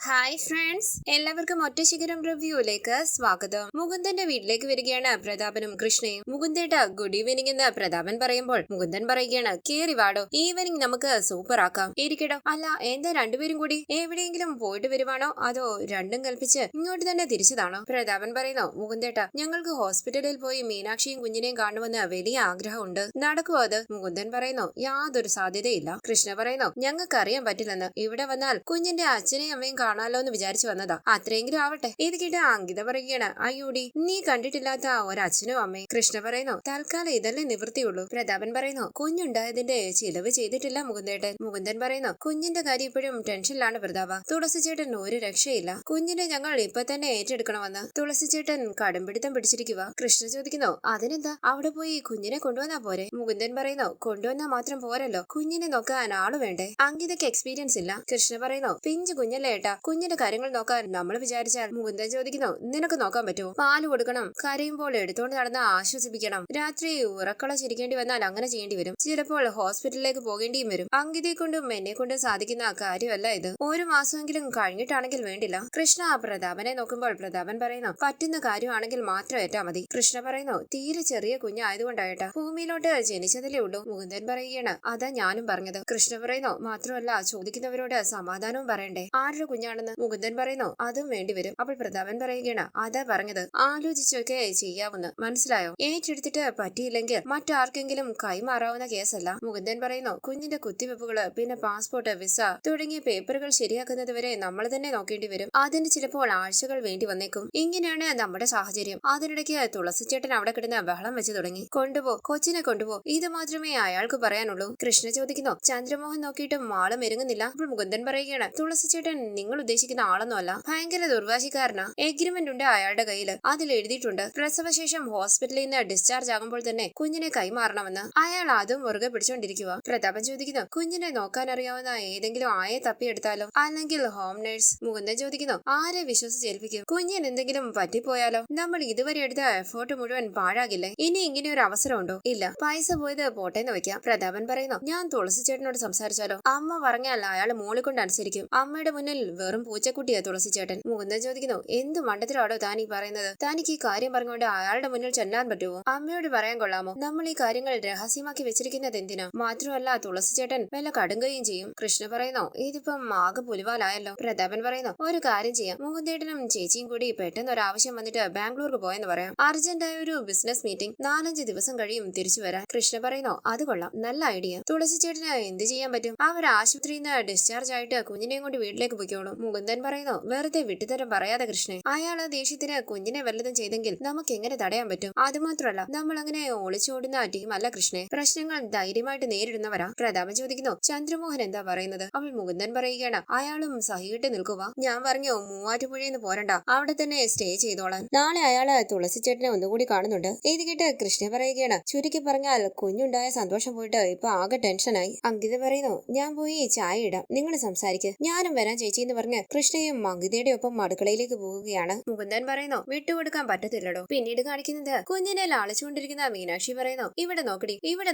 Hi friends, എല്ലാവർക്കും ഒറ്റ ശിഖരം റിവ്യൂയിലേക്ക് സ്വാഗതം. മുകുന്ദന്റെ വീട്ടിലേക്ക് വരികയാണ് പ്രതാപനും കൃഷ്ണയും. മുകുന്ദേട്ട ഗുഡ് ഈവനിങ് എന്ന് പ്രതാപൻ പറയുമ്പോൾ മുകുന്ദൻ പറയുകയാണ്, കേറി വാടോ, ഈവനിങ് നമുക്ക് സൂപ്പർ ആക്കാം. ഇരിക്കടോ. അല്ല, എന്താ രണ്ടുപേരും കൂടി എവിടെയെങ്കിലും പോയിട്ട് വരുവാണോ അതോ രണ്ടും കൽപ്പിച്ച് ഇങ്ങോട്ട് തന്നെ തിരിച്ചതാണോ? പ്രതാപൻ പറയുന്നു, മുകുന്ദേട്ട ഞങ്ങൾക്ക് ഹോസ്പിറ്റലിൽ പോയി മീനാക്ഷിയും കുഞ്ഞിനെയും കാണുമെന്ന് വലിയ ആഗ്രഹമുണ്ട്. നടക്കുവോ അത്? മുകുന്ദൻ പറയുന്നു, യാതൊരു സാധ്യതയില്ല. കൃഷ്ണ പറയുന്നു, ഞങ്ങൾക്ക് അറിയാൻ പറ്റില്ലെന്ന്. ഇവിടെ വന്നാൽ കുഞ്ഞിന്റെ അച്ഛനെയും അമ്മയും കാണാലോ എന്ന് വിചാരിച്ചു വന്നതാ. അത്രയെങ്കിലും ആവട്ടെ. ഇത് കേട്ട അങ്കിത പറയുകയാണ്, അയ്യോടി, നീ കണ്ടിട്ടില്ലാത്ത ഒരച്ഛനും അമ്മയും. കൃഷ്ണ പറയുന്നു, തൽക്കാലം ഇതല്ലേ നിവൃത്തിയുള്ളൂ. പ്രതാപൻ പറയുന്നു, കുഞ്ഞുണ്ടായതിന്റെ ചിലവ് ചെയ്തിട്ടില്ല മുകുന്ദേട്ടൻ. മുകുന്ദൻ പറയുന്നു, കുഞ്ഞിന്റെ കാര്യം ഇപ്പോഴും ടെൻഷനിലാണ് പ്രതാപ. തുളസിച്ചേട്ടൻ ഒരു രക്ഷയില്ല. കുഞ്ഞിനെ ഞങ്ങൾ ഇപ്പൊ തന്നെ ഏറ്റെടുക്കണമെന്ന് തുളസിച്ചേട്ടൻ കടുംപിടുത്തം പിടിച്ചിരിക്കുക. കൃഷ്ണ ചോദിക്കുന്നു, അതിനെന്താ, അവിടെ പോയി കുഞ്ഞിനെ കൊണ്ടുവന്നാ പോരെ? മുകുന്ദൻ പറയുന്നു, കൊണ്ടുവന്നാ മാത്രം പോരല്ലോ, കുഞ്ഞിനെ നോക്കാൻ ആള് വേണ്ടേ? അങ്കിതയ്ക്ക് എക്സ്പീരിയൻസ് ഇല്ല. കൃഷ്ണ പറയുന്നു, പിഞ്ചു കുഞ്ഞല്ലേ ഏട്ടാ, കുഞ്ഞിന്റെ കാര്യങ്ങൾ നോക്കാൻ നമ്മൾ വിചാരിച്ചാൽ. മുകുന്ദൻ ചോദിക്കുന്നു, നിനക്ക് നോക്കാൻ പറ്റുമോ? പാല് കൊടുക്കണം, കരയുമ്പോൾ എടുത്തോണ്ട് നടന്ന് ആശ്വസിപ്പിക്കണം, രാത്രി ഉറക്കള ചിരിക്കേണ്ടി വന്നാൽ അങ്ങനെ ചെയ്യേണ്ടി വരും, ചിലപ്പോൾ ഹോസ്പിറ്റലിലേക്ക് പോകേണ്ടിയും വരും. അങ്കിതയെ കൊണ്ടും എന്നെ കൊണ്ടും സാധിക്കുന്ന കാര്യമല്ല ഇത്. ഒരു മാസമെങ്കിലും കഴിഞ്ഞിട്ടാണെങ്കിൽ വേണ്ടില്ല. കൃഷ്ണ പ്രതാപനെ നോക്കുമ്പോൾ പ്രതാപൻ പറയുന്നു, പറ്റുന്ന കാര്യമാണെങ്കിൽ മാത്രം ഏറ്റാ മതി. കൃഷ്ണ പറയുന്നു, തീരെ ചെറിയ കുഞ്ഞായതുകൊണ്ടായിട്ടാ, ഭൂമിയിലോട്ട് ജനിച്ചതല്ലേ ഉള്ളൂ. മുകുന്ദൻ പറയുകയാണ്, അതാ ഞാനും പറഞ്ഞത്. കൃഷ്ണ പറയുന്നു, മാത്രമല്ല ചോദിക്കുന്നവരോട് സമാധാനവും പറയണ്ടേ. ആരുടെ കുഞ്ഞാണെന്ന്? മുകുന്ദൻ പറയുന്നു, അതും വേണ്ടിവരും. അപ്പോൾ പ്രതാപൻ പറയുകയാണ്, അതാ പറഞ്ഞത്, ആലോചിച്ചൊക്കെ ചെയ്യാവുന്ന, മനസ്സിലായോ? ഏറ്റെടുത്തിട്ട് പറ്റിയില്ലെങ്കിൽ മറ്റാർക്കെങ്കിലും കൈമാറാവുന്ന കേസല്ല. മുകുന്ദൻ പറയുന്നു, കുഞ്ഞിന്റെ കുത്തിവെപ്പുകള്, പിന്നെ പാസ്പോർട്ട്, വിസ തുടങ്ങിയ പേപ്പറുകൾ ശരിയാക്കുന്നത് വരെ നമ്മൾ തന്നെ നോക്കേണ്ടി വരും. അതിന് ചിലപ്പോൾ ആഴ്ചകൾ വേണ്ടി വന്നേക്കും. ഇങ്ങനെയാണ് നമ്മുടെ സാഹചര്യം. അതിനിടയ്ക്ക് തുളസിച്ചേട്ടൻ അവിടെ കിടന്ന് ബഹളം വെച്ച് തുടങ്ങി. കൊണ്ടുപോ, കൊച്ചിനെ കൊണ്ടുപോ, ഇത് മാത്രമേ അയാൾക്ക് പറയാനുള്ളൂ. കൃഷ്ണ ചോദിക്കുന്നു, ചന്ദ്രമോഹൻ നോക്കിയിട്ടും ആള് മെരുങ്ങുന്നില്ല. അപ്പോൾ മുകുന്ദൻ പറയുകയാണ്, തുളസിച്ചേട്ടൻ നിങ്ങൾ ഉദ്ദേശിക്കുന്ന ആളൊന്നുമല്ല, ഭയങ്കര ദുർവാശിക്കാരനാ. എഗ്രിമെന്റ് ഉണ്ട് അയാളുടെ കയ്യില്, അതിൽ എഴുതിയിട്ടുണ്ട് പ്രസവശേഷം ഹോസ്പിറ്റലിൽ നിന്ന് ഡിസ്ചാർജ് ആകുമ്പോൾ തന്നെ കുഞ്ഞിനെ കൈമാറണമെന്ന്. അയാൾ അതും മുറുകെ പിടിച്ചോണ്ടിരിക്കുക. പ്രതാപൻ ചോദിക്കുന്നു, കുഞ്ഞിനെ നോക്കാൻ അറിയാവുന്ന ഏതെങ്കിലും ആയെ തപ്പിയെടുത്താലോ, അല്ലെങ്കിൽ ഹോം നേഴ്സ്? മുകുന്ദൻ ചോദിക്കുന്നു, ആരെ വിശ്വസിച്ചേൽപ്പിക്കും? കുഞ്ഞിന് എന്തെങ്കിലും പറ്റിപ്പോയാലോ? നമ്മൾ ഇതുവരെ എടുത്ത എഫേർട്ട് മുഴുവൻ പാഴാകില്ലേ? ഇനി ഇങ്ങനെ ഒരു അവസരം ഉണ്ടോ? ഇല്ല, പൈസ പോയത് പോട്ടേന്ന് വെക്കാം. പ്രതാപൻ പറയുന്നു, ഞാൻ തുളസിച്ചേട്ടനോട് സംസാരിച്ചാലോ? അമ്മ പറഞ്ഞാൽ അയാൾ മോളിക്കൊണ്ട് അനുസരിക്കും. അമ്മയുടെ മുന്നിൽ വെറും പൂച്ചക്കുട്ടിയാ തുളസിച്ചേട്ടൻ. മുകുന്ദൻ ചോദിക്കുന്നു, എന്ത് മണ്ടത്തിലാടോ താൻ ഈ പറയുന്നത്? തനിക്ക് ഈ കാര്യം പറഞ്ഞുകൊണ്ട് അയാളുടെ മുന്നിൽ ചെല്ലാൻ പറ്റുമോ? അമ്മയോട് പറയാൻ കൊള്ളാമോ? നമ്മൾ ഈ കാര്യങ്ങൾ രഹസ്യമാക്കി വെച്ചിരിക്കുന്നത് എന്തിനാ? മാത്രമല്ല തുളസിച്ചേട്ടൻ വല്ല കടുങ്കയും ചെയ്യും. കൃഷ്ണ പറയുന്നു, ഇതിപ്പം ആകെ പുലിവാലായല്ലോ. പ്രതാപൻ പറയുന്നു, ഒരു കാര്യം ചെയ്യാം, മുകുന്ദേട്ടനും ചേച്ചിയും കൂടി പെട്ടെന്ന് ഒരു ആവശ്യം വന്നിട്ട് ബാംഗ്ലൂർക്ക് പോയെന്ന് പറയാം. അർജന്റായ ഒരു ബിസിനസ് മീറ്റിംഗ്, 4-5 ദിവസം കഴിയും തിരിച്ചു വരാൻ. കൃഷ്ണ പറയുന്നു, അത് കൊള്ളാം, നല്ല ഐഡിയ. തുളസിച്ചേട്ടന് എന്ത് ചെയ്യാൻ പറ്റും? അവർ ആശുപത്രിയിൽ നിന്ന് ഡിസ്ചാർജ് ആയിട്ട് കുഞ്ഞിനെയും കൊണ്ട് വീട്ടിലേക്ക് പോയിക്കോളും. മുകുന്ദൻ പറയുന്നു, വെറുതെ വിട്ടുതരം പറയാതെ കൃഷ്ണൻ. അയാള് ദേഷ്യത്തിന് കുഞ്ഞിനെ വല്ലതും ചെയ്തെങ്കിൽ നമുക്ക് എങ്ങനെ തടയാൻ പറ്റും? അതുമാത്രമല്ല, നമ്മൾ അങ്ങനെ ഒളിച്ചോടുന്ന ടീമല്ല കൃഷ്ണൻ. പ്രശ്നങ്ങൾ ധൈര്യമായിട്ട് നേരിടുന്നവരാ. പ്രതാപൻ ചോദിക്കുന്നു, ചന്ദ്രമോഹൻ എന്താ പറയുന്നത്? അവൾ മുകുന്ദൻ പറയുകയാണ്, അയാളും സഹിയിട്ട് നിൽക്കുക. ഞാൻ പറഞ്ഞു, മൂവാറ്റുപുഴയെന്ന് പോരണ്ട, അവിടെ തന്നെ സ്റ്റേ ചെയ്തോളാൻ. നാളെ അയാള് തുളസിച്ചേട്ടനെ ഒന്നുകൂടി കാണുന്നുണ്ട്. ഇത് കേട്ട് കൃഷ്ണ പറയുകയാണ്, ചുരുക്കി പറഞ്ഞാൽ കുഞ്ഞുണ്ടായ സന്തോഷം പോയിട്ട് ഇപ്പൊ ആകെ ടെൻഷനായി. അങ്കിത പറയുന്നു, ഞാൻ പോയി ചായ ഇടാം, നിങ്ങൾ സംസാരിക്ക്, ഞാനും വരാൻ ചേച്ചി എന്ന് പറഞ്ഞ് കൃഷ്ണയും അങ്കിതയുടെ ഒപ്പം അടുക്കളയിലേക്ക് പോവുകയാണ്. മുകുന്ദൻ പറയുന്നു, വിട്ടുകൊടുക്കാൻ പറ്റത്തില്ലടോ. പിന്നീട് കാണിക്കുന്നത് കുഞ്ഞിനെ ലാളിച്ചുകൊണ്ടിരിക്കുന്ന മീനാക്ഷി പറയുന്നു, ഇവിടെ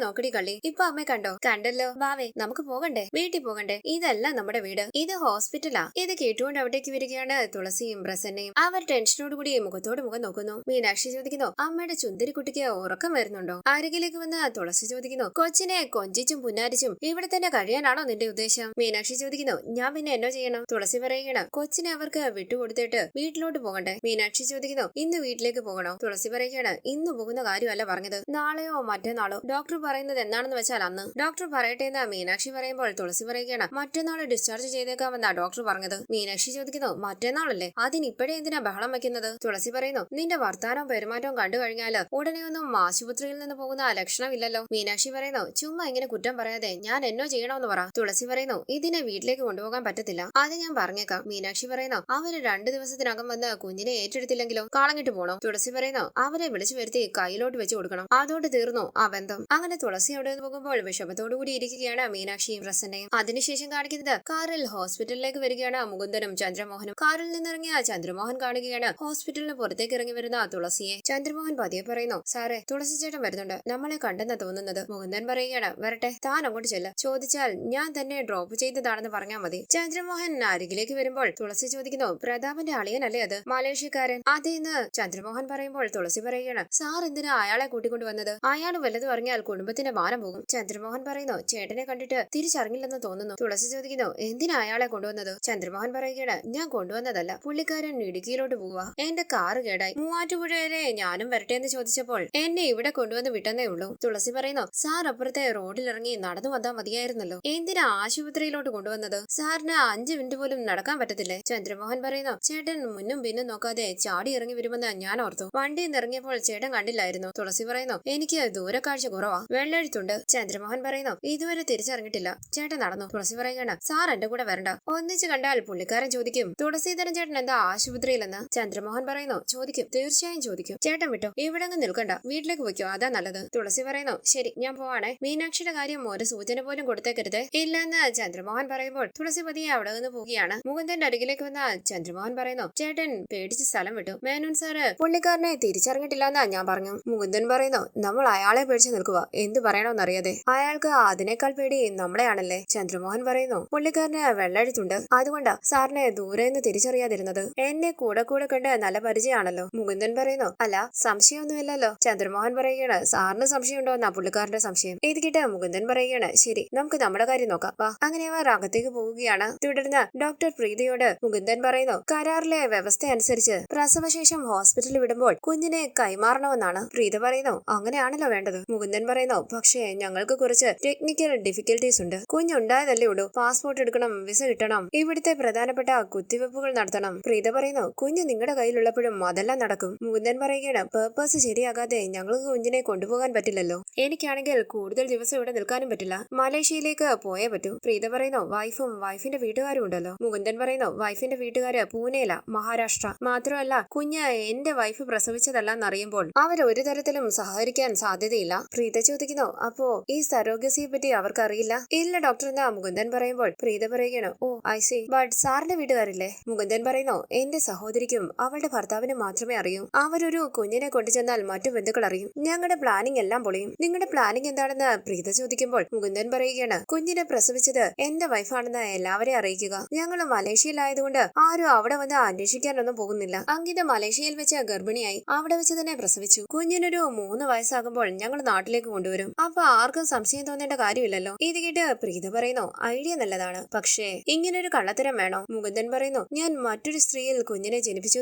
നോക്കടി കള്ളി, ഇപ്പൊ അമ്മ കണ്ടോ? കണ്ടല്ലോ, വാവേ നമുക്ക് പോകണ്ടേ, വീട്ടിൽ പോകണ്ടേ? ഇതല്ല നമ്മുടെ വീട്, ഇത് ഹോസ്പിറ്റലാ. ഇത് കേട്ടുകൊണ്ട് അവിടേക്ക് വരികയാണ് തുളസിയും പ്രസന്നയും. അവർ ടെൻഷനോടുകൂടി മുഖത്തോട് മുഖം നോക്കുന്നു. മീനാക്ഷി ചോദിക്കുന്നു, അമ്മയുടെ ചുന്ദരി കുട്ടിക്ക് ഉറക്കം വരുന്നുണ്ടോ? അരികിലേക്ക് വന്ന് തുളസി ചോദിക്കുന്നു, കൊച്ചിനെ കൊഞ്ചിച്ചും പുന്നാരിച്ചും ഇവിടെ തന്നെ കഴിയാനാണോ നിന്റെ ഉദ്ദേശം? മീനാക്ഷി ചോദിക്കുന്നു, ഞാൻ പിന്നെ എന്നോ ചെയ്യണം? തുളസി പറയുകയാണ്, കൊച്ചിനെ അവർക്ക് വിട്ടുകൊടുത്തിട്ട് വീട്ടിലോട്ട് പോകണ്ടേ? മീനാക്ഷി ചോദിക്കുന്നു, ഇന്ന് വീട്ടിലേക്ക് പോകണോ? തുളസി പറയുകയാണ്, ഇന്ന് പോകുന്ന കാര്യമല്ല പറഞ്ഞത്, നാളെയോ മറ്റന്നാളോ. ഡോക്ടർ പറയുന്നത് എന്താണെന്ന് വെച്ചാൽ അന്ന്. ഡോക്ടർ പറയട്ടെ എന്ന് മീനാക്ഷി പറയുമ്പോൾ തുളസി പറയുകയാണ്, മറ്റന്നാൾ ഡിസ്ചാർജ് ചെയ്തേക്കാമെന്നാ ഡോക്ടർ പറഞ്ഞത്. മീനാക്ഷി ചോദിക്കുന്നു, മറ്റന്നാളല്ലേ, അതിനിപ്പോഴേ എന്തിനാ ബഹളം വെക്കുന്നത്? തുളസി പറയുന്നു, നിന്റെ വർത്താനവും പെരുമാറ്റവും കണ്ടു കഴിഞ്ഞാല് ഉടനെ ഒന്നും ആശുപത്രിയിൽ നിന്ന് പോകുന്ന ലക്ഷണമില്ലല്ലോ. മീനാക്ഷി പറയുന്നു, ചുമ്മാ ഇങ്ങനെ കുറ്റം പറയാതെ ഞാൻ എന്നോ ചെയ്യണമെന്ന് പറ. തുളസി പറയുന്നു, ഇതിനെ വീട്ടിലേക്ക് കൊണ്ടുപോകാൻ പറ്റത്തില്ല, അത് ഞാൻ പറഞ്ഞേക്കാം. മീനാക്ഷി പറയുന്നു, അവര് 2 ദിവസത്തിനകം വന്ന് കുഞ്ഞിനെ ഏറ്റെടുത്തില്ലെങ്കിലോ? കളഞ്ഞിട്ട് പോണോ? തുളസി പറയുന്നു, അവരെ വിളിച്ചു വരുത്തി കയ്യിലോട്ട് വെച്ച് കൊടുക്കണം, അതോട് തീർന്നു ആ ബന്ധം. അങ്ങനെ തുളസി അവിടെ നിന്ന് പോകുമ്പോൾ വിഷമത്തോടുകൂടി ഇരിക്കുകയാണ് മീനാക്ഷിയും പ്രസന്നയും. അതിനുശേഷം കാണിക്കുന്നത് കാറിൽ ഹോസ്പിറ്റലിലേക്ക് വരികയാണ് മുകുന്ദനും ചന്ദ്രമോഹനും. കാറിൽ നിന്നിറങ്ങിയ ചന്ദ്രമോഹൻ കാണുകയാണ് ഹോസ്പിറ്റലിന് പുറത്തേക്ക് ഇറങ്ങി വരുന്ന തുളസിയെ. ചന്ദ്രമോഹൻ പതിയെ പറയുന്നു, സാറേ, തുളസി ചേട്ടൻ വരുന്നുണ്ട്, നമ്മളെ കണ്ടെന്നാ തോന്നുന്നത്. മുകുന്ദൻ പറയുകയാണ്, വരട്ടെ, താൻ അങ്ങോട്ട് ചെല്ല, ചോദിച്ചാൽ ഞാൻ തന്നെ ഡ്രോപ്പ് ചെയ്തതാണെന്ന് പറഞ്ഞാൽ മതി. ചന്ദ്രമോഹൻ അരികിലേക്ക് അരികിലേക്ക് വരുമ്പോൾ തുളസി ചോദിക്കുന്നു, പ്രതാപന്റെ അളിയനല്ലേ അത്, മലേഷ്യക്കാരൻ? അതേന്ന് ചന്ദ്രമോഹൻ പറയുമ്പോൾ തുളസി പറയുകയാണ്, സാർ എന്തിനാ അയാളെ കൂട്ടിക്കൊണ്ടുവന്നത്? അയാൾ വല്ലതും അറിഞ്ഞാൽ കുടുംബത്തിന്റെ മാനം പോകും. ചന്ദ്രമോഹൻ പറയുന്നു, ചേട്ടനെ കണ്ടിട്ട് തിരിച്ചറിഞ്ഞില്ലെന്ന് തോന്നുന്നു. തുളസി ചോദിക്കുന്നു, എന്തിനാ അയാളെ കൊണ്ടുവന്നത്? ചന്ദ്രമോഹൻ പറയുകയാണ്, ഞാൻ കൊണ്ടുവന്നതല്ല, പുള്ളിക്കാരൻ ഇടുക്കിയിലോട്ട് പോവാ. എന്റെ കാറ് കേടായി, മൂവാറ്റുപുഴയിലെ ഞാനും വരട്ടെ എന്ന് ചോദിച്ചപ്പോൾ എന്നെ ഇവിടെ കൊണ്ടുവന്ന് വിട്ടെന്നേ ഉള്ളൂ. തുളസി പറയുന്നു, സാർ അപ്പുറത്തെ റോഡിലിറങ്ങി നടന്നു വന്നാൽ മതിയായിരുന്നല്ലോ, എന്തിനാ ആശുപത്രിയിലോട്ട് കൊണ്ടുവന്നത്? സാറിന് 5 മിനിറ്റ് പോലും നടക്കാൻ പറ്റത്തില്ലേ? ചന്ദ്രമോഹൻ പറയുന്നു, ചേട്ടൻ മുന്നും പിന്നും നോക്കാതെ ചാടി ഇറങ്ങി വരുമെന്ന് ഞാൻ ഓർത്തു. വണ്ടിയിൽ നിന്ന് ഇറങ്ങിയപ്പോൾ ചേട്ടൻ കണ്ടില്ലായിരുന്നു. തുളസി പറയുന്നു, എനിക്ക് ദൂരക്കാഴ്ച കുറവാ, വെള്ളെഴുത്തുണ്ട്. ചന്ദ്രമോഹൻ പറയുന്നു, ഇതുവരെ തിരിച്ചറിഞ്ഞിട്ടില്ല, ചേട്ടൻ നടന്നു. തുളസി പറയുകയാണ്, സാർ എന്റെ കൂടെ വരണ്ട, ഒന്നിച്ച് കണ്ടാൽ പുള്ളിക്കാരൻ ചോദിക്കും തുളസീധരൻ ചേട്ടൻ എന്താ ആശുപത്രിയിലെന്ന്. ചന്ദ്രമോഹൻ പറയുന്നു, ചോദിക്കും, തീർച്ചയായും ചോദിക്കും. ചേട്ടൻ വിട്ടോ, ഇവിടെ അങ്ങ് നിൽക്കണ്ട, വീട്ടിലേക്ക് പോയിക്കോ, അതാ നല്ലത്. തുളസി പറയുന്നു, ശരി ഞാൻ പോവാണേ, മീനാക്ഷിയുടെ കാര്യം ഒരു സൂചന പോലും കൊടുത്തേക്കരുത്. ഇല്ലെന്ന് ചന്ദ്രമോഹൻ പറയുമ്പോൾ തുളസി പതിയെ അവിടെ നിന്ന് പോവുകയാണ്. മുകുന്ദന്റെ അരികിലേക്ക് വന്ന ചന്ദ്രമോഹൻ പറയുന്നു, ചേട്ടൻ പേടിച്ച് സ്ഥലം വിട്ടു. മേനോൻ സാറ് പുള്ളിക്കാരനെ തിരിച്ചറിഞ്ഞിട്ടില്ലെന്നാ ഞാൻ പറഞ്ഞു. മുകുന്ദൻ പറയുന്നു, നമ്മൾ അയാളെ പേടിച്ച് നിൽക്കുക, എന്ത് പറയണമെന്നറിയാതെ. അയാൾക്ക് അതിനേക്കാൾ പേടി നമ്മളെയാണല്ലേ. ചന്ദ്രമോഹൻ പറയുന്നു, പുള്ളിക്കാരന് വെള്ളെഴുത്തുണ്ട്, അതുകൊണ്ടാ സാറിനെ ദൂരെ നിന്ന് തിരിച്ചറിയാതിരുന്നത്. എന്നെ കൂടെ കൂടെ കണ്ട് നല്ല പരിചയമാണല്ലോ. മുകുന്ദൻ പറയുന്നു, അല്ല സംശയമൊന്നുമില്ലല്ലോ. ചന്ദ്രമോഹൻ പറയുകയാണ്, സാറിന് സംശയമുണ്ടോ എന്നാ പുള്ളിക്കാരന്റെ സംശയം. ഇത് കേട്ട് മുകുന്ദൻ പറയുകയാണ്, ശരി നമുക്ക് നമ്മുടെ കാര്യം നോക്കാം, വാ. അങ്ങനെ അവർ അകത്തേക്ക് പോവുകയാണ്. തുടർന്ന് ഡോക്ടർ പ്രീതയോട് മുകുന്ദൻ പറയുന്നു, കരാറിലെ വ്യവസ്ഥ അനുസരിച്ച് പ്രസവശേഷം ഹോസ്പിറ്റലിൽ വിടുമ്പോൾ കുഞ്ഞിനെ കൈമാറണമെന്നാണ്. പ്രീത പറയുന്നു, അങ്ങനെയാണല്ലോ വേണ്ടത്. മുകുന്ദൻ പറയുന്നു, പക്ഷേ ഞങ്ങൾക്ക് കുറച്ച് ടെക്നിക്കൽ ഡിഫിക്കൽട്ടീസ് ഉണ്ട്. കുഞ്ഞുണ്ടായതല്ലേ ഉള്ളൂ, പാസ്പോർട്ട് എടുക്കണം, വിസ കിട്ടണം, ഇവിടുത്തെ പ്രധാനപ്പെട്ട കുത്തിവെപ്പുകൾ നടത്തണം. പ്രീത പറയുന്നു, കുഞ്ഞ് നിങ്ങളുടെ കയ്യിലുള്ളപ്പോഴും അതെല്ലാം നടക്കും. മുകുന്ദൻ പറയുകയാണ്, പേർപ്പസ് ശരിയാകാതെ ഞങ്ങൾക്ക് കുഞ്ഞിനെ കൊണ്ടുപോകാൻ പറ്റില്ലല്ലോ. എനിക്കാണെങ്കിൽ കൂടുതൽ ദിവസം ഇവിടെ നിൽക്കാനും പറ്റില്ല, മലേഷ്യയിലേക്ക് പോയേ പറ്റൂ. പ്രീത പറയുന്നു, വൈഫും വൈഫിന്റെ വീട്ടുകാരും ഉണ്ടല്ലോ. മുകുന്ദൻ പറയുന്നു, വൈഫിന്റെ വീട്ടുകാര് പൂനെയില, മഹാരാഷ്ട്ര. മാത്രമല്ല കുഞ്ഞ് എന്റെ വൈഫ് പ്രസവിച്ചതല്ലെന്നറിയുമ്പോൾ അവരൊരു തരത്തിലും സഹകരിക്കാൻ സാധ്യതയില്ല. പ്രീത ചോദിക്കുന്നു, അപ്പോ ഈ സരോഗസിയെ പറ്റി അവർക്കറിയില്ല? ഇല്ല ഡോക്ടർ എന്നാ മുകുന്ദൻ പറയുമ്പോൾ പ്രീത പറയുകയാണ്, ഓ ഐ സി, ബട്ട് സാറിന്റെ വീട്ടുകാരില്ലേ? മുകുന്ദൻ പറയുന്നു, എന്റെ സഹോദരിക്കും അവളുടെ ഭർത്താവിനും മാത്രമേ അറിയൂ. അവരൊരു കുഞ്ഞിനെ കൊണ്ടുചെന്നാൽ മറ്റു ബന്ധുക്കൾ അറിയും, ഞങ്ങളുടെ പ്ലാനിങ് എല്ലാം പൊളിയും. നിങ്ങളുടെ പ്ലാനിങ് എന്താണെന്ന് പ്രീത ചോദിക്കുമ്പോൾ മുകുന്ദൻ പറയുകയാണ്, കുഞ്ഞിനെ പ്രസവിച്ചത് എന്റെ വൈഫാണെന്ന് എല്ലാവരെയും അറിയിക്കുക. ഞങ്ങൾ മലേഷ്യയിലായതുകൊണ്ട് ആരും അവിടെ വന്ന് അന്വേഷിക്കാനൊന്നും പോകുന്നില്ല. അങ്കിത മലേഷ്യയിൽ വെച്ച് ഗർഭിണിയായി, അവിടെ വെച്ച് തന്നെ പ്രസവിച്ചു. കുഞ്ഞിനൊരു 3 വയസ്സാകുമ്പോൾ ഞങ്ങൾ നാട്ടിലേക്ക് കൊണ്ടുവരും. അപ്പൊ ആർക്കും സംശയം തോന്നേണ്ട കാര്യമില്ലല്ലോ. ഇത് കേട്ട് പ്രീത പറയുന്നു, ഐഡിയ നല്ലതാണ്, പക്ഷേ ഇങ്ങനൊരു കള്ളത്തരം വേണോ? മുകുന്ദൻ പറയുന്നു, ഞാൻ മറ്റൊരു സ്ത്രീയിൽ കുഞ്ഞിനെ ജനിപ്പിച്ചു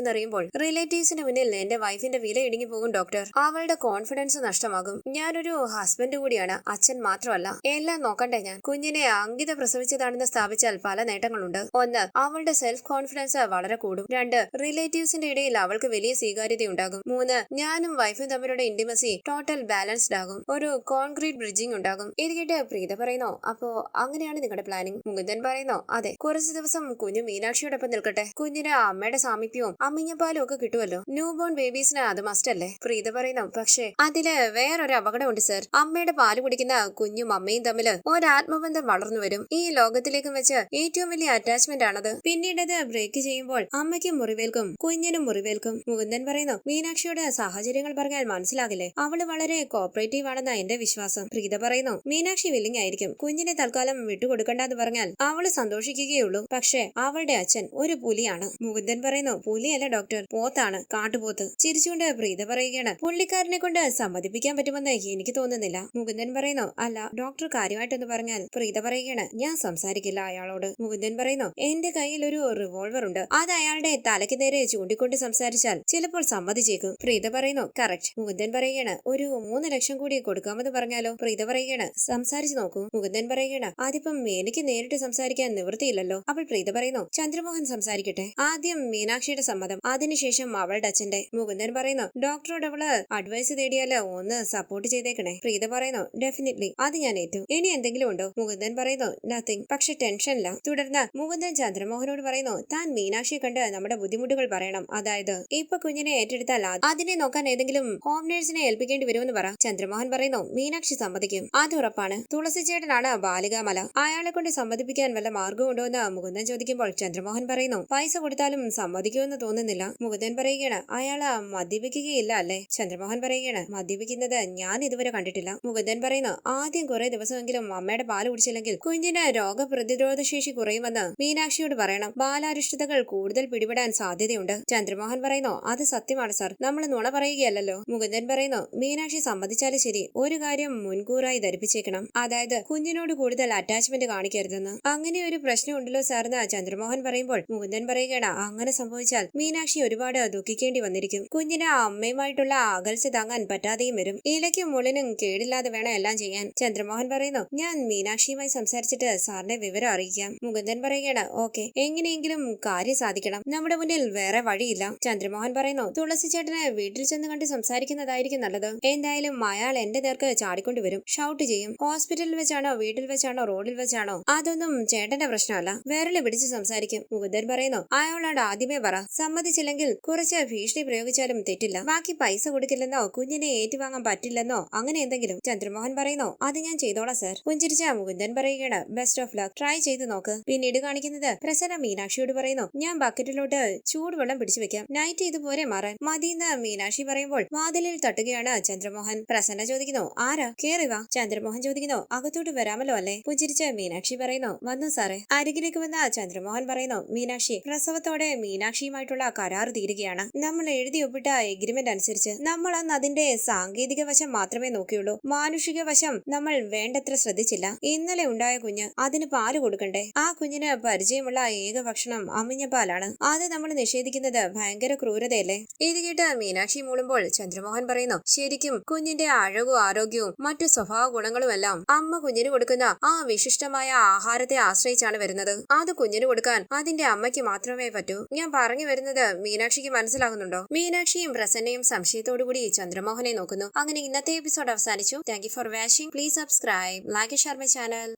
എന്നറിയുമ്പോൾ റിലേറ്റീവ്സിന് മുന്നിൽ എന്റെ വൈഫിന്റെ വില ഇടുങ്ങി പോകും ഡോക്ടർ. അവളുടെ കോൺഫിഡൻസ് നഷ്ടമാകും. ഞാനൊരു ഹസ്ബൻഡ് കൂടിയാണ്, അച്ഛൻ മാത്രമല്ല. എല്ലാം നോക്കണ്ടേ ഞാൻ? കുഞ്ഞിനെ അങ്കിത പ്രസവിച്ചതാണെന്ന് സ്ഥാപിച്ചാൽ പല നേട്ടങ്ങളുണ്ട്. 1, അവളുടെ സെൽഫ് കോൺഫിഡൻസ് വളരെ കൂടും. 2, റിലേറ്റീവ്സിന്റെ ഇടയിൽ അവൾക്ക് വലിയ സ്വീകാര്യത ഉണ്ടാകും. 3, ഞാനും വൈഫും തമ്മിലുള്ള ഇന്റിമസി ടോട്ടൽ ബാലൻസ്ഡ് ആകും. ഒരു കോൺക്രീറ്റ് ബ്രിഡ്ജിംഗ് ഉണ്ടാകും. ഇത് കേട്ട് പ്രീത പറയുന്നു, അപ്പോ അങ്ങനെയാണ് നിങ്ങളുടെ പ്ലാനിങ്? മുകുന്ദൻ പറയുന്നു, അതെ, കുറച്ചു ദിവസം കുഞ്ഞു മീനാക്ഷിയോടൊപ്പം നിൽക്കട്ടെ. കുഞ്ഞിന് അമ്മയുടെ സാമീപ്യവും അമ്മിഞ്ഞപ്പാലും ഒക്കെ കിട്ടുമല്ലോ. ന്യൂ ബോൺ ബേബീസിന് അത് മസ്റ്റ് അല്ലേ? പ്രീത പറയുന്നു, പക്ഷേ അതില് വേറൊരു അപകടമുണ്ട് സർ. അമ്മയുടെ പാല് കുടിക്കുന്ന കുഞ്ഞും അമ്മയും തമ്മിൽ ഒരു ആത്മബന്ധം വളർന്നു വരും. ഈ ലോകത്തിലേക്കും വെച്ച് ഏറ്റവും വലിയ അറ്റാച്ച്മെന്റ് ആണത്. പിന്നീട് അത് ബ്രേക്ക് ചെയ്യുമ്പോൾ അമ്മയ്ക്കും മുറിവേൽക്കും, കുഞ്ഞിനും മുറിവേൽക്കും. മുകുന്ദൻ പറയുന്നു, മീനാക്ഷിയോട് സാഹചര്യങ്ങൾ പറഞ്ഞാൽ മനസ്സിലാകില്ലേ? അവള് വളരെ കോപ്പറേറ്റീവ് ആണെന്ന എന്റെ വിശ്വാസം. പ്രീത പറയുന്നു, മീനാക്ഷി വില്ലിങ് ആയിരിക്കും, കുഞ്ഞിനെ തൽക്കാലം വിട്ടുകൊടുക്കണ്ടെന്ന് പറഞ്ഞാൽ അവള് സന്തോഷിക്കുകയുള്ളൂ. പക്ഷേ അവളുടെ അച്ഛൻ ഒരു പുലിയാണ്. മുകുന്ദൻ പറയുന്നു, പുലിയല്ല ഡോക്ടർ, പോത്താണ്, കാട്ടുപോത്ത്. ചിരിച്ചുകൊണ്ട് പ്രീത പറയുകയാണ്, പുള്ളിക്കാരനെ കൊണ്ട് സമ്മതിപ്പിക്കാൻ പറ്റുമെന്ന് എനിക്ക് തോന്നുന്നില്ല. മുകുന്ദൻ പറയുന്നു, അല്ല ഡോക്ടർ കാര്യമായിട്ടെന്ന് പറഞ്ഞാൽ. പ്രീത പറയുകയാണ്, ഞാൻ സംസാരിക്കില്ല അയാളോട്. മുകുന്ദൻ പറയുന്നു, എന്റെ കയ്യിൽ ഒരു റിവോൾവർ ഉണ്ട്, അത് അയാളുടെ തലയ്ക്ക് നേരെ ചൂണ്ടിക്കൊണ്ട് സംസാരിച്ചാൽ ചിലപ്പോൾ സമ്മതിച്ചേക്കും. പ്രീത പറയുന്നു, കറക്റ്റ്. മുകുന്ദൻ പറയുകയാണ്, ഒരു 3 ലക്ഷം കൂടി കൊടുക്കാമെന്ന് പറഞ്ഞാലോ? പ്രീത പറയുകയാണ്, സംസാരിച്ചു നോക്കൂ. മുകുന്ദൻ പറയുകയാണ്, അതിപ്പം എനിക്ക് നേരിട്ട് സംസാരിക്കാൻ നിവൃത്തിയില്ലല്ലോ. അപ്പോൾ പ്രീത പറയുന്നു, ചന്ദ്രമോഹൻ സംസാരിക്കട്ടെ. ആദ്യം മീനാക്ഷിയുടെ സമ്മതം, അതിനുശേഷം അവളുടെ അച്ഛന്റെ. മുകുന്ദൻ പറയുന്നു, ഡോക്ടറോട് അവള് അഡ്വൈസ് തേടിയാല് ഒന്ന് സപ്പോർട്ട് ചെയ്തേക്കണേ. പ്രീത പറയുന്നു, ഡെഫിനറ്റ്ലി, അത് ഞാൻ ഏറ്റു. ഇനി എന്തെങ്കിലും ഉണ്ടോ? മുകുന്ദൻ പറയുന്നു, നത്തിങ്, പക്ഷെ ടെൻഷനില്ല. തുടർന്ന് മുകുന്ദൻ ചന്ദ്രമോഹനോട് പറയുന്നു, താൻ മീനാക്ഷിയെ കണ്ട് നമ്മുടെ ബുദ്ധിമുട്ടുകൾ പറയണം. അതായത് ഇപ്പൊ കുഞ്ഞിനെ ഏറ്റെടുത്താൽ അതിനെ നോക്കാൻ ഏതെങ്കിലും ഹോം നേഴ്സിനെ ഏൽപ്പിക്കേണ്ടി വരുമെന്ന് പറ. ചന്ദ്രമോഹൻ പറയുന്നു, മീനാക്ഷി സമ്മതിക്കും, അത് ഉറപ്പാണ്. തുളസി ചേട്ടനാണ് ബാലികാമല, അയാളെ കൊണ്ട് സമ്മതിപ്പിക്കാൻ വല്ല മാർഗമുണ്ടോ എന്ന് മുകുന്ദൻ ചോദിക്കുമ്പോൾ ചന്ദ്രമോഹൻ പറയുന്നു, പൈസ കൊടുത്താലും സമ്മതിക്കുമെന്ന് തോന്നുന്നില്ല. മുകുന്ദൻ പറയുകയാണ്, അയാള് മദ്യപിക്കുകയില്ല അല്ലേ? ചന്ദ്രമോഹൻ പറയുകയാണ്, മദ്യപിക്കുന്നത് ഞാൻ ഇതുവരെ കണ്ടിട്ടില്ല. മുകുന്ദൻ പറയുന്നു, ആദ്യം കുറെ ദിവസമെങ്കിലും അമ്മയുടെ പാല് കുടിച്ചില്ലെങ്കിൽ കുഞ്ഞിന് രോഗപ്രതിരോധ ശേഷി കുറയുമെന്ന് മീനാക്ഷി മീനാക്ഷിയോട് പറയണം. ബാലാരിഷ്ടതകൾ കൂടുതൽ പിടിപെടാൻ സാധ്യതയുണ്ട്. ചന്ദ്രമോഹൻ പറയുന്നു, അത് സത്യമാണ് സാർ, നമ്മൾ നുണ പറയുകയല്ലോ. മുകുന്ദൻ പറയുന്നു, മീനാക്ഷി സമ്മതിച്ചാലും ശരി, ഒരു കാര്യം മുൻകൂറായി ധരിപ്പിച്ചേക്കണം, അതായത് കുഞ്ഞിനോട് കൂടുതൽ അറ്റാച്ച്മെന്റ് കാണിക്കരുതെന്ന്. അങ്ങനെ ഒരു പ്രശ്നം ഉണ്ടല്ലോ സാറിന് ചന്ദ്രമോഹൻ പറയുമ്പോൾ മുകുന്ദൻ പറയുകയാണ്, അങ്ങനെ സംഭവിച്ചാൽ മീനാക്ഷി ഒരുപാട് ദുഃഖിക്കേണ്ടി വന്നിരിക്കും. കുഞ്ഞിന് അമ്മയുമായിട്ടുള്ള അകൽച്ച താങ്ങാൻ പറ്റാതെയും വരും. ഇലയ്ക്കും മുള്ളിനും കേടില്ലാതെ വേണം എല്ലാം ചെയ്യാൻ. ചന്ദ്രമോഹൻ പറയുന്നു, ഞാൻ മീനാക്ഷിയുമായി സംസാരിച്ചിട്ട് സാറിനെ വിവരം അറിയിക്കാം. മുകുന്ദൻ പറയുകയാണ്, ഓക്കെ, എങ്ങനെയെങ്കിലും കാര്യം സാധിക്കണം, നമ്മുടെ മുന്നിൽ വേറെ വഴിയില്ല. ചന്ദ്രമോഹൻ പറയുന്നു, തുളസി ചേട്ടനെ വീട്ടിൽ ചെന്ന് കണ്ട് സംസാരിക്കുന്നതായിരിക്കും നല്ലത്. എന്തായാലും അയാൾ എന്റെ നേർക്ക് ചാടിക്കൊണ്ടുവരും, ഷൗട്ട് ചെയ്യും. ഹോസ്പിറ്റലിൽ വെച്ചാണോ, വീട്ടിൽ വെച്ചാണോ, റോഡിൽ വെച്ചാണോ, അതൊന്നും ചേട്ടന്റെ പ്രശ്നമല്ല, വിരല് പിടിച്ച് സംസാരിക്കും. മുകുന്ദൻ പറയുന്നു, അയാളോട് ആദ്യമേ പറ, സമ്മതിച്ചില്ലെങ്കിൽ കുറച്ച് ഭീഷണി പ്രയോഗിച്ചാലും തെറ്റില്ല. ബാക്കി പൈസ കൊടുക്കില്ലെന്നോ കുഞ്ഞിനെ ഏറ്റുവാങ്ങാൻ പറ്റില്ലെന്നോ അങ്ങനെ എന്തെങ്കിലും. ചന്ദ്രമോഹൻ പറയുന്നു, അത് ഞാൻ ചെയ്തോളാം സാർ. പുഞ്ചിരിച്ച മുകുന്ദൻ പറയുകയാണ്, ബെസ്റ്റ് ഓഫ് ലക്ക്, ട്രൈ ചെയ്ത് നോക്ക്. പിന്നീട് കാണിക്കുന്നത് പ്രസന്ന മീനാക്ഷിയോട് പറയുന്നു, ഞാൻ ബക്കറ്റിലോട്ട് ചൂടുവെള്ളം പിടിച്ചു വെക്കാം, നൈറ്റ് ഇതുപോലെ മാറാൻ മതിയെന്ന് മീനാക്ഷി പറയുമ്പോൾ വാതിലിൽ തട്ടുകയാണ് ചന്ദ്രമോഹൻ. പ്രസന്ന ചോദിക്കുന്നു, ആരാ, കേറി വാ. ചന്ദ്രമോഹൻ ചോദിക്കുന്നു, അകത്തോട്ട് വരാമല്ലോ അല്ലേ? പുഞ്ചിരിച്ച മീനാക്ഷി പറയുന്നു, വന്നു സാറേ. അരികിലേക്ക് വന്ന ചന്ദ്രമോഹൻ പറയുന്നു, മീനാക്ഷി, പ്രസവത്തോടെ മീനാക്ഷിയുമായിട്ടുള്ള കരാർ തീരുകയാണ്. നമ്മൾ എഴുതി ഒപ്പിട്ട എഗ്രിമെന്റ് അനുസരിച്ച് നമ്മൾ അന്ന് അതിന്റെ സാങ്കേതിക വശം മാത്രമേ നോക്കിയുള്ളൂ, മാനുഷിക വശം നമ്മൾ വേണ്ടത്ര ശ്രദ്ധിച്ചില്ല. ഇന്നലെ ഉണ്ടായ കുഞ്ഞ്, അതിന് പാല് കൊടുക്കണ്ടേ? ആ കുഞ്ഞിന് പരിചയമുള്ള ഏക ഭക്ഷണം അമ്മിഞ്ഞ പാലാണ്. അത് നമ്മൾ നിഷേധിക്കുന്നത് ഭയങ്കര ക്രൂരതയല്ലേ? ഇത് കേട്ട് മീനാക്ഷി മൂളുമ്പോൾ ചന്ദ്രമോഹൻ പറയുന്നു, ശരിക്കും കുഞ്ഞിന്റെ അഴകും ആരോഗ്യവും മറ്റു സ്വഭാവ ഗുണങ്ങളും എല്ലാം അമ്മ കുഞ്ഞിന് കൊടുക്കുന്ന ആ വിശിഷ്ടമായ ആഹാരത്തെ ആശ്രയിച്ചാണ് വരുന്നത്. അത് കുഞ്ഞിന് കൊടുക്കാൻ അതിന്റെ അമ്മയ്ക്ക് മാത്രമേ പറ്റൂ. ഞാൻ പറഞ്ഞു വരുന്നത് മീനാക്ഷിക്ക് മനസ്സിലാകുന്നുണ്ടോ? മീനാക്ഷിയും പ്രസന്നയും സംശയത്തോടുകൂടി ചന്ദ്രമോഹനെ നോക്കുന്നു. അങ്ങനെ ഇന്നത്തെ എപ്പിസോഡ് അവസാനിച്ചു. Thank you for watching. Please subscribe, like, share my channel.